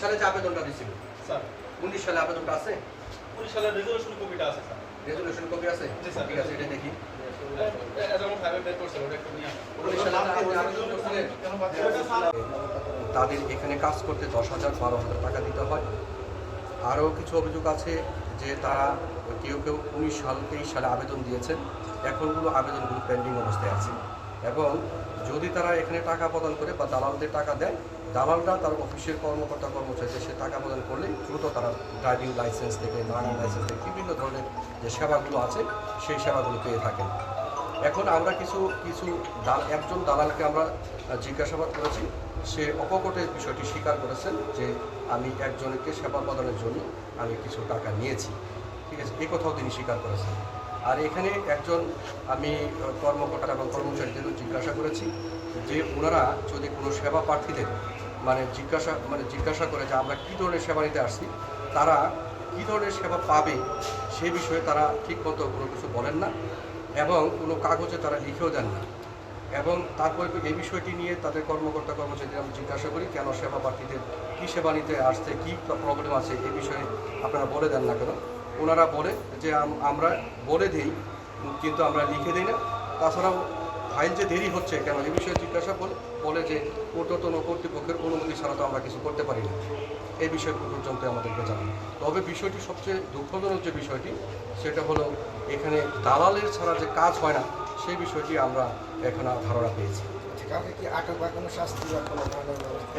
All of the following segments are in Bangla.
সালে যে আবেদনটা দিয়েছিল স্যার 19 সালে আবেদনটা আছে? 19 সালের রেজুলেশন কপিটা আছে স্যার। রেজুলেশন কপি আছে? জি স্যার। ঠিক আছে, এটা দেখি। যেমন ফাইভে বের করছে ওটা একটু নিয়ে আসুন। 19 সালে আপনি আবেদন করছিলেন? তাদের এখানে কাজ করতে 10,000 12,000 টাকা দিতে হয়। আরও কিছু অভিযোগ আছে যে তারা কেউ 19 সাল 23 সালে আবেদন দিয়েছেন, এখনগুলো আবেদনগুলো পেন্ডিং অবস্থায় আছে। এবং যদি তারা এখানে টাকা প্রদান করে বা দালালদের টাকা দেয়, দালালরা তার অফিসের কর্মকর্তা কর্মচারীদের সে টাকা প্রদান করলে দ্রুত তারা ড্রাইভিং লাইসেন্স থেকে লার্নিং লাইসেন্স থেকে বিভিন্ন ধরনের যে সেবাগুলো আছে সেই সেবাগুলো পেয়ে থাকেন। এখন আমরা একজন দালালকে আমরা জিজ্ঞাসাবাদ করেছি, সে অকপটে বিষয়টি স্বীকার করেছেন যে আমি একজনকে সেবা প্রদানের জন্য আমি কিছু টাকা নিয়েছি। ঠিক আছে, এই কথাও তিনি স্বীকার করেছেন। আর এখানে একজন আমি কর্মকর্তা এবং কর্মচারীদেরও জিজ্ঞাসা করেছি যে ওনারা যদি কোনো সেবা প্রার্থীদের জিজ্ঞাসা করে যে আমরা কী ধরনের সেবা নিতে আসছি, তারা কী ধরনের সেবা পাবে সে বিষয়ে তারা ঠিকমতো কোনো কিছু বলেন না এবং কোনো কাগজে তারা লিখেও দেন না। এবং তারপরে এই বিষয়টি নিয়ে তাদের কর্মকর্তা কর্মচারীদের আমি জিজ্ঞাসা করি কেন সেবা প্রার্থীদের কী সেবা নিতে আসছে, কী প্রবলেম আছে এই বিষয়ে আপনারা বলে দেন না কেন। ওনারা বলে যে আমরা বলে দিই কিন্তু আমরা লিখে দিই না। তাছাড়াও ফাইল যে দেরি হচ্ছে কেন এই বিষয়ে জিজ্ঞাসা বলে যে ঊর্ধ্বতন কর্তৃপক্ষের অনুমতি ছাড়া তো আমরা কিছু করতে পারি না। এই বিষয় পর্যন্ত আমাদেরকে জানান। তবে বিষয়টি সবচেয়ে দুঃখজনক যে বিষয়টি সেটা হলো এখানে দালালের ছাড়া যে কাজ হয় না সেই বিষয়টি আমরা এখন ধারণা পেয়েছি। কাউকে কি আটক বা কোনো শাস্তি বা কোনো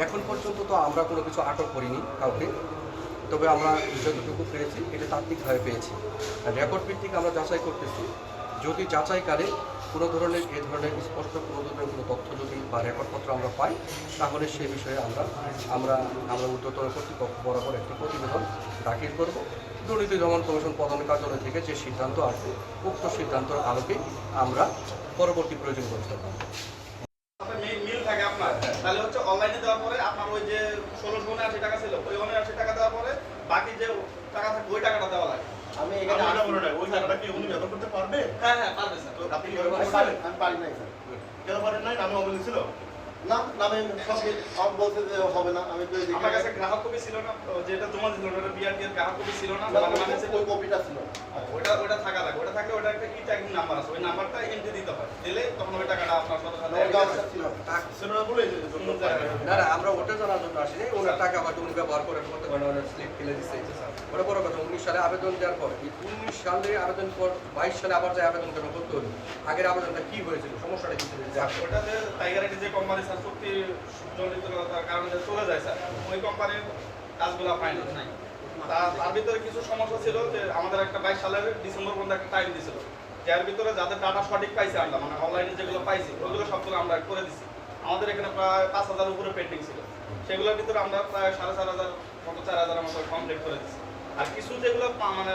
এখন পর্যন্ত তো আমরা কোনো কিছু আটক করিনি কাউকে, তবে আমরা যতটুকু পেয়েছি এটা তাত্ত্বিকভাবে পেয়েছি। রেকর্ড ভিত্তিক আমরা যাচাই করতেছি, যদি যাচাইকালে কোনো ধরনের স্পষ্ট কোনো ধরনের কোনো তথ্য যদি বা রেকর্ডপত্র আমরা পাই তাহলে সে বিষয়ে আমরা ঊর্ধ্বতন কর্তৃপক্ষ বরাবর একটি প্রতিবেদন দাখিল করব। দুর্নীতি দমন কমিশন প্রধান কার্যালয় থেকে যে সিদ্ধান্ত আসবে উক্ত সিদ্ধান্তের আলোকে আমরা পরবর্তী প্রয়োজন করতে পারব। মিল থাকে আপনার, তাহলে হচ্ছে অনলাইনে দেওয়ার পরে আপনার ওই যে 1680 টাকা ছিল ওই 79 টাকা দেওয়ার পরে বাকি যে টাকা থাকে ওই টাকাটা দেওয়া লাগে। আমি এখানে ওই টাকাটা কি উনি ব্যবহার করতে পারবে? হ্যাঁ পারবে স্যার। আপনি আমি পারি নাই স্যার। কেন পারেন নাই? নামে অবৈধ ছিল? না নামে সব বলতে যে হবে না। আমি তো আমার কাছে গ্রাহক কপি ছিল না, যেটা জমা দিল ওটা বিআরটি এর গ্রাহক কপি ছিল না, মানে ওই কপিটা ছিল। ওটা থাকা লাগে। ওটা থাকলে ওটা একটা ই ট্যাগিং নাম্বার আছে, ওই নাম্বারটা এন্ট্রি দিতে হয়, দিলে তখন ওই টাকাটা আপনার সাথে ছিল না বলে না আমরা ওটা জানার জন্য আসিনি। ওনার টাকা হয়তো উনি ব্যবহার করতে পারেন, ওনার স্লিপ ফেলে দিচ্ছে। ওটা বড় কথা। 19 সালে আবেদন দেওয়ার পর 19 সালে আবেদন পর 22 সালে আবার যে আবেদন কেন করতে হলো, আগের আবেদনটা কি হয়েছিল, সমস্যাটা কি ছিল? ওটা যে টাইগার আইটি যে কোম্পানি স্যার চুক্তি জড়িততার কারণে চলে যায় স্যার, ওই কোম্পানির কাজগুলো ফাইনাল নাই। তার ভিতরে কিছু সমস্যা ছিল যে আমাদের একটা 22 সালের ডিসেম্বর পর্যন্ত একটা টাইম দিয়েছিল, যার ভিতরে যাদের ডাটা সঠিক পাইছি আমরা, মানে অনলাইনে যেগুলো পাইছি ওইগুলো সবগুলো আমরা করে দিছি। আমাদের এখানে প্রায় 5000 উপরে পেন্ডিং ছিল, সেগুলোর ভিতরে আমরা প্রায় 4500 মতো 4000 মতো কমপ্লিট করে দিচ্ছি। আর কিছু যেগুলো মানে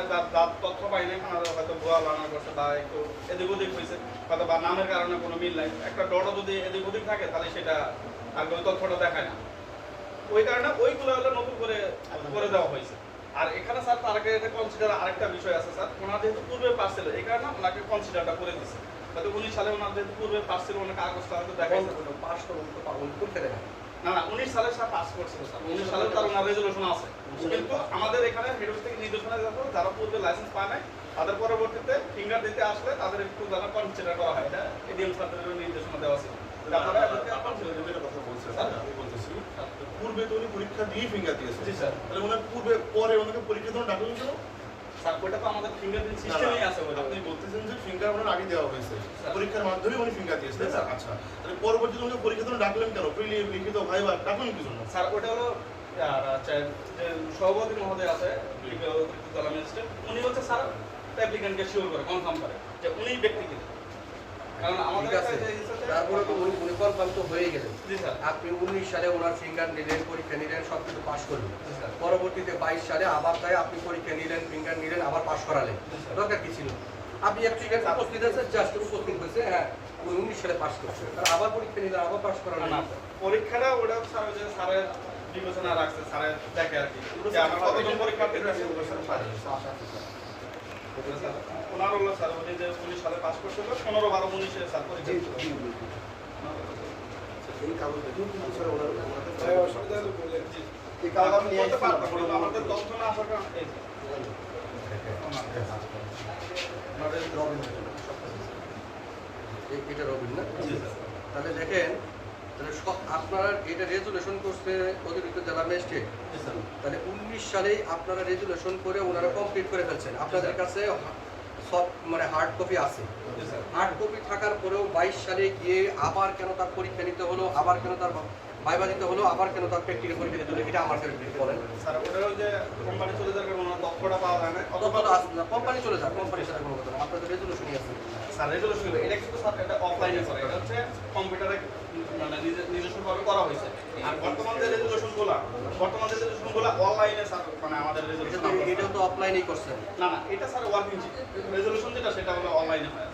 তথ্য পাই না, হয়তো ভুয়া বানা করছে বা একটু এদিক ওদিক হয়েছে, হয়তো বা নামের কারণে কোনো মিল নাই, একটা ডটও যদি এদিক ওদিক থাকে তাহলে সেটা আগে ওই তথ্যটা দেখায় না। ওই কারণে ওইগুলো হলো নতুন করে দেওয়া হয়েছে। আর এখানে স্যার তার আগে এটা কনসিডার আরেকটা বিষয় আছে স্যার, ওনার যেহেতু পূর্বে পাস ছিল এই কারণে ওনাকে কনসিডারটা করে দিচ্ছে। হয়তো 19 সালে ওনার যেহেতু পূর্বে পাস ছিল ওনাকে কাগজটা হয়তো দেখাইছে। পাস করতে দেয় না 19 সালে স্যার পাস করছিল স্যার, 19 সালে তার ওনার রেজুলেশন আছে। কিন্তু আমাদের এখানে হেড অফিস থেকে নির্দেশনা দেওয়া যারা পূর্বে লাইসেন্স পায় নাই তাদের পরবর্তীতে ফিঙ্গার দিতে আসলে তাদের একটু যারা কনসিডার করা হয়, এটা এডিএম স্যারের নির্দেশনা দেওয়া ছিল। আপনারা কথা বলছেন আমি বলতেছি পূর্বে তো উনি পরীক্ষা দিয়ে ফিঙ্গার দিয়েছে। জি স্যার। তাহলে ওনার পরে ওনাকে পরীক্ষা দেওয়ার ডাকুন ছিল স্যার ওটা তো আমাদের ফিঙ্গারপ্রিন্ট সিস্টেমেই আছে। আপনি বলতেছেন যে ফিঙ্গার ওনার আগে দেওয়া হয়েছে, পরীক্ষার মাধ্যমে উনি ফিঙ্গার দিয়েছে। আচ্ছা, তাহলে পরবর্তীতে উনি পরীক্ষা দেওয়ার ডাকলেন কেন? লিখিত ভাইবা ডাকলেন কি জন্য? স্যার ওটা হলো যে সভাপতি মহোদয় আছে উনি হচ্ছে স্যার অ্যাপ্লিকেন্টকে শিওর করে কনফার্ম করে যে উনি ব্যক্তিকে, কারণ আমাদের কাছে তারপরে তো উনি কনফার্ম তো হয়ে গেলেন। জি স্যার। আপনি 19 সালে ওনার ফিঙ্গার নিলেন, পরীক্ষা নিলেন, সব কিছু পাস করলেন। পরবর্তীতে 22 সালে আবার তাই আপনি পরীক্ষা নিলেন, ফিঙ্গার নিলেন, আবার পাস করালেন। দরকার কি ছিল? আপনি অ্যাপ্লিকেন্ট উপস্থিত আছেন, জাস্ট উপস্থিত হয়েছে, হ্যাঁ 19 সালে পাস করছে, আবার পরীক্ষা নিলেন, আবার পাস করালেন। না পরীক্ষাটা ওটা স্যার ওই যে স্যারের বিবেচনা রাখছে, স্যারের দেখে আর কি যে আমার কতজন পরীক্ষার্থী আছে ওনার হলো স্যার উনি যে 19 সালে পাস করছিল 15 12 19 স্যার পরীক্ষা এই কাগজ দেখুন স্যার ওনার অসুবিধা হলে বললেন। জি এই কাগজ নিয়ে করতে আসছিলাম পারতাম, কিন্তু আমাদের তথ্য না আসার কারণে এই যে, আমাদের এটা রবিন না? জি স্যার। তাহলে দেখেন, তাহলে আপনারা এটা রেজুলেশন করছে অতিরিক্ত জেলা ম্যাজিস্ট্রেট। জি স্যার। তাহলে 19 সালেই আপনারা রেজুলেশন করে ওনারা কমপ্লিট করে ফেলছেন। আপনাদের কাছে সব মানে হার্ড কপি আছে। জি স্যার। হার্ড কপি থাকার পরেও 22 সালে গিয়ে আবার কেন তার পরীক্ষা নিতে হলো, আবার কেন তার ভাইবা দিতে হলো, আবার কেন তার প্র্যাকটিক্যাল পরীক্ষা দিতে হলো, এটা আমার কাছে বলেন। স্যার ওটা ওই যে কোম্পানি চলে যাওয়ার কারণে ওনার দক্ষতা পাওয়া যায় না। অতটা তো আসবে না, কোম্পানি চলে যাক, কোম্পানির সাথে কোনো কথা না, আপনাদের রেজুলেশনই আছে। স্যার রেজুলেশন এটা কিন্তু স্যার এটা অফলাইনে করে, এটা হচ্ছে কম্পিউটারে মানে নিজস্বভাবে করা হয়েছে। আর বর্তমান যে রেজুলেশনগুলো অনলাইনে স্যার মানে আমাদের রেজুলেশন এটা তো অফলাইনেই করছেন। না এটা স্যার ওয়ার্কিং রেজুলেশন যেটা সেটা হলো অনলাইনে হয়।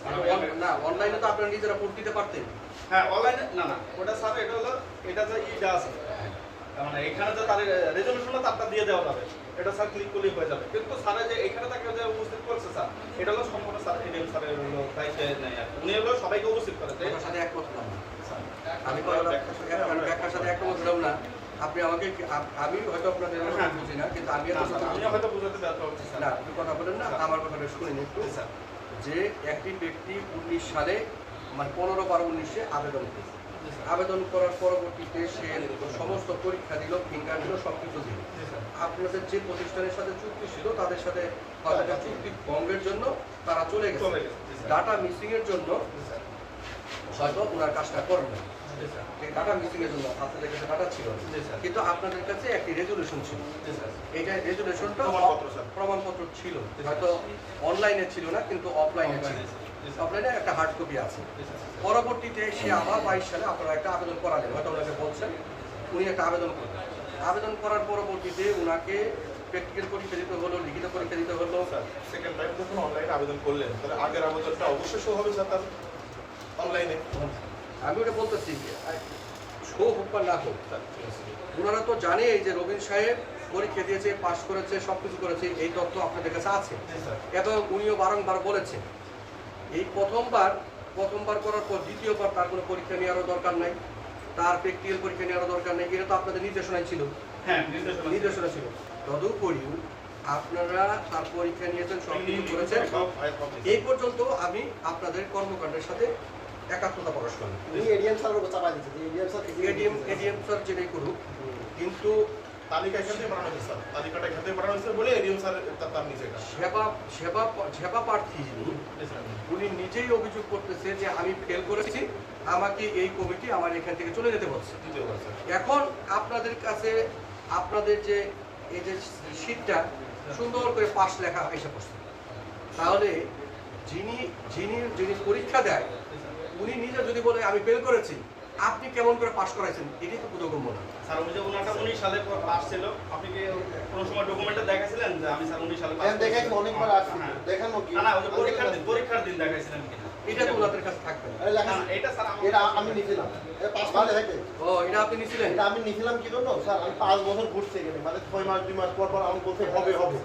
না, অনলাইনে তো আপনারা নিজেরা ভোট দিতে পারতেন। হ্যাঁ অনলাইনে না ওটা স্যার এটা হলো এটা যে ইটা আছে মানে এখানে যে তার রেজুলেশনটা তারটা দিয়ে দেওয়া যাবে, এটা স্যার ক্লিক করলেই হয়ে যাবে। কিন্তু স্যার যে এখানে তাকে যে উপস্থিত করছে স্যার, এটা হলো সম্পূর্ণ স্যার এডিএম স্যারের হলো দায়িত্বে নেই আর কি। উনি হলো সবাইকে উপস্থিত করে দেয়। আপনার সাথে একমত হলাম না। আমি ব্যাখ্যার সাথে একমত হলাম না। আপনি আমাকে আমি হয়তো আপনাদের বুঝি না, কিন্তু আমি উনি হয়তো বুঝাতে ব্যর্থ হচ্ছে স্যার। না, আপনি কথা বলেন না, আমার কথাটা শুনিনি একটু। স্যার যে একটি ব্যক্তি 19 সালে মানে 15/12/19 আবেদন করেছে। আবেদন করার পরবর্তীতে সে সমস্ত পরীক্ষা দিল, ফিঙ্গার দিল, সব কিছু দিল। আপনাদের যে প্রতিষ্ঠানের সাথে চুক্তি ছিল তাদের সাথে হয়তো চুক্তি ভঙ্গের জন্য তারা চলে গেছে। ডাটা মিসিং এর জন্য হয়তো ওনার কাজটা করবে। ডাটা মিসিং এর জন্য আপনাদের কাছে ডাটা ছিল, কিন্তু আপনাদের কাছে একটি রেজুলেশন ছিল। এইটা রেজুলেশনটা প্রমাণপত্র ছিল, হয়তো অনলাইনে ছিল না, কিন্তু অফলাইনে ছিল। অফলাইনে একটা হার্ড কপি আছে। পরবর্তীতে সে আবার 22 সালে আপনারা একটা আবেদন করালেন, হয়তো ওনাকে বলছেন, উনি একটা আবেদন করলেন। আবেদন করার পরবর্তীতে ওনাকে প্র্যাকটিক্যাল পরীক্ষা দিতে হলো, লিখিত পরীক্ষা দিতে হলো। সেকেন্ড টাইম যখন অনলাইনে আবেদন করলেন তাহলে আগের আবেদনটা অবশ্যই শো হবে স্যার তার অনলাইনে। আমি ওটা বলতেছি, শো হোক বা না হোক, ওনারা তো জানে যে রবিন সাহেব পরীক্ষা দিয়েছে, পাস করেছে, সব কিছু করেছে, এই তথ্য আপনাদের কাছে আছে। এবং উনিও বারংবার বলেছেন এই প্রথমবার করার পর দ্বিতীয়বার তার কোনো পরীক্ষা নেওয়ারও দরকার নাই, তার প্র্যাকটিক্যাল পরীক্ষা নেওয়ারও দরকার নেই। এটা তো আপনাদের নির্দেশনায় ছিল। হ্যাঁ নির্দেশনা ছিল। তদুপরিও আপনারা তার পরীক্ষা নিয়েছেন, সব কিছু করেছেন। এই পর্যন্ত আমি আপনাদের কর্মকাণ্ডের সাথে একাত্মতা প্রকাশ করি। এডিএম স্যারের উপর চাপাই দিচ্ছে, এডিএম স্যার যেটাই করুক, কিন্তু তালিকা এখান থেকে বানানো হয়েছে স্যার, তালিকাটা এখান থেকে বানানো হয়েছে বলে এডিএম স্যার তার নিচে এটা। সেবা প্রার্থী উনি নিজেই অভিযোগ করতেছে যে আমি ফেল করেছি, আমাকে এই কমিটি আমার এখান থেকে চলে যেতে বলছে। দ্বিতীয়বার স্যার এখন আপনাদের কাছে আপনাদের যে এই যে শীটটা সুন্দর করে পাস লেখা এসে পড়ছে, তাহলে যিনি যিনি যিনি পরীক্ষা দেয় উনি নিজে যদি বলে আমি ফেল করেছি, আপনি কেমন করে পাস করাইছেন, এটাই তো বোধগম্য না। স্যার ওই যে ওনাটা 19 সালে পাস ছিল, আপনি কি কোনো সময় ডকুমেন্টটা দেখাইছিলেন যে আমি স্যার 19 সালে পাস হ্যাঁ দেখাইছি, অনেকবার আসছি, দেখানো কি? না ওই যে পরীক্ষার দিন দেখাইছিলেন কিনা এটা তো ওনাদের কাছে থাকবে না। না, এটা স্যার এটা আমি নিয়েছিলাম, এটা 5 মাস দেখে ও, এটা আপনি নিছিলেন? এটা আমি নিয়েছিলাম কি জন্য স্যার, আমি 5 বছর ঘুরছি এখানে, মানে 6 মাস 2 মাস পর পর আমি বলতে হবে হবে,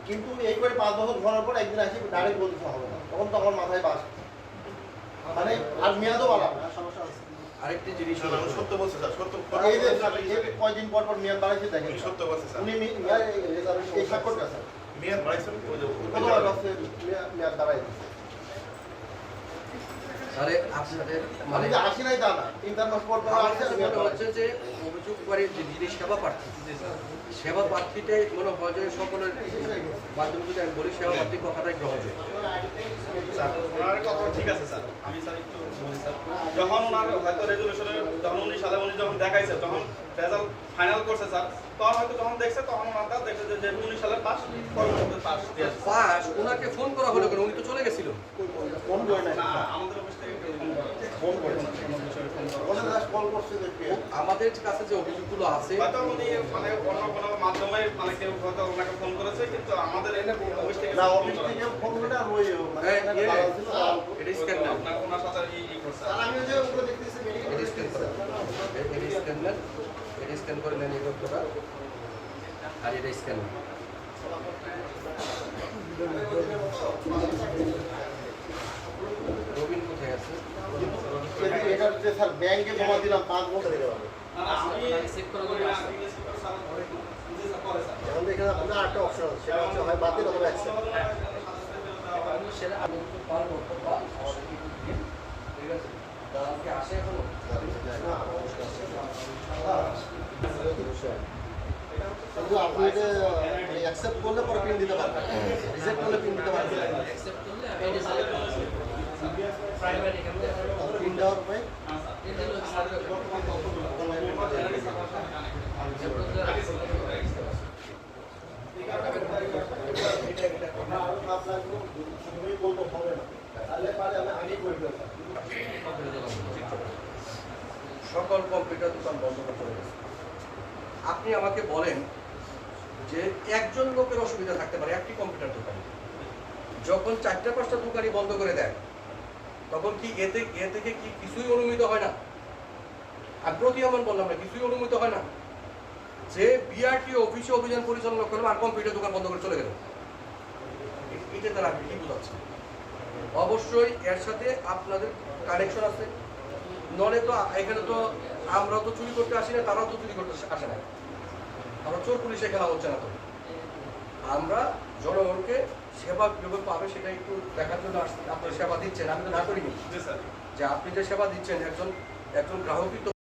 কিন্তু এই করে 5 বছর ঘোরার পর একদিন আসি ডাইরেক্ট বলতে হবে না, তখন তো আমার মাথায় বাস, মানে আর মেয়াদও বাড়াবো না, সমস্যা আছে। আরেকটি জিনিস স্যার আমি সত্য বলছি স্যার, সত্য এই যে স্যার, এই যে কয়দিন পর পর মেয়াদ বাড়াইছে দেখেন, উনি সত্য বলছে স্যার। উনি এই স্বাক্ষরটা স্যার মেয়াদ বাড়াইছেন ওই যে কতবার আছে মেয়াদ বাড়াইছে, তাহলে আপনাদের আমি মানে যে আসি নাই তা না, 3-4 মাস পর পর আমার আসছে কাছে মেয়াদ মনে বাড়াইছে। হচ্ছে যে অভিযোগকারী যে যিনি সেবা প্রার্থী, সেবা প্রার্থীটাই মনে হয় যে সকলের মাধ্যমে যদি আমি বলি সেবা প্রার্থী কথাটাই গ্রহণযোগ্য। স্যার ওনার কথা ঠিক আছে স্যার, আমি স্যার একটু বলি স্যার, যখন ওনার হয়তো রেজুলেশনে যখন 19 সালে উনি যখন দেখাইছে, তখন রেজাল্ট ফাইনাল করছে স্যার, তখন হয়তো যখন দেখছে তখন ওনারা দেখছে যে 19 সালের পাস পরবর্তীতে পাস দিয়েছে। পাস ওনাকে ফোন করা হলো কেন? উনি তো চলে গেছিল। ফোন করে নাই, না আমাদের অফিস থেকে কেউ ফোন করে নাই, ওখানে জাস্ট কল করছে যে কে, আমাদের কাছে যে অভিযোগগুলো আছে, হয়তো উনি মানে অন্য কোনো মাধ্যমে মানে কেউ হয়তো ওনাকে ফোন করেছে, কিন্তু আমাদের অফিস থেকে না অফিস থেকে ফোন করে আর ওই মানে এই, এখানে এই, দালাল ছিল, এটা স্ক্যান না, ওনার সাথে ই করছে। আর আমি যে ওগুলো দেখতেছি মেডিকেল এটা স্ক্যান করে, এটা স্ক্যান নেন, এটা স্ক্যান করে নেন এই তথ্যটা, আর এটা স্ক্যান নেন। রবিন কোথায় আছে? এটা যে স্যার ব্যাংকে জমা দিলাম 5 বছর না আমি চেক করে বলি না, আমি চেক করে স্যার এখন এখানে আপনার আরেকটা অপশন আছে, সেটা হচ্ছে হয় বাতিল অথবা অ্যাকসেপ্ট। সেটা আমি একটু পারবো বা ঠিক আছে দাদা কি আসে এখনো কিন্তু আপনি এটা অ্যাকসেপ্ট করলে পরে পিন দিতে পারবেন, রিজেক্ট করলে পিন দিতে পারবেন। পিন দেওয়ার উপায় সকল কম্পিউটার দোকান বন্ধ করে চলে গেছে। আপনি আমাকে বলেন যে একজন লোকের অসুবিধা থাকতে পারে একটি কম্পিউটার দোকানে, যখন 4-5টা দোকানই বন্ধ করে দেয় তখন কি এ থেকে কি কিছুই অনুমিত হয় না? আর প্রতীয়মান বললাম না, কিছুই অনুমিত হয় না যে বিআরটি অফিসে অভিযান পরিচালনা করলাম আর কম্পিউটার দোকান বন্ধ করে চলে গেল। এটা তারা আপনি কি বোঝাচ্ছেন? অবশ্যই এর সাথে আপনাদের কানেকশন আছে, নলে তো এখানে তো আমরাও তো চুরি করতে আসি না, তারাও তো চুরি করতে আসে না। আমরা চোর পুলিশে খেলা হচ্ছে না তো, আমরা জনগণকে সেবা কিভাবে পাবে সেটা একটু দেখার জন্য আসছি। আপনারা সেবা দিচ্ছেন, আমি তো না করিনি জি স্যার। যে আপনি যে সেবা দিচ্ছেন একজন গ্রাহকই তো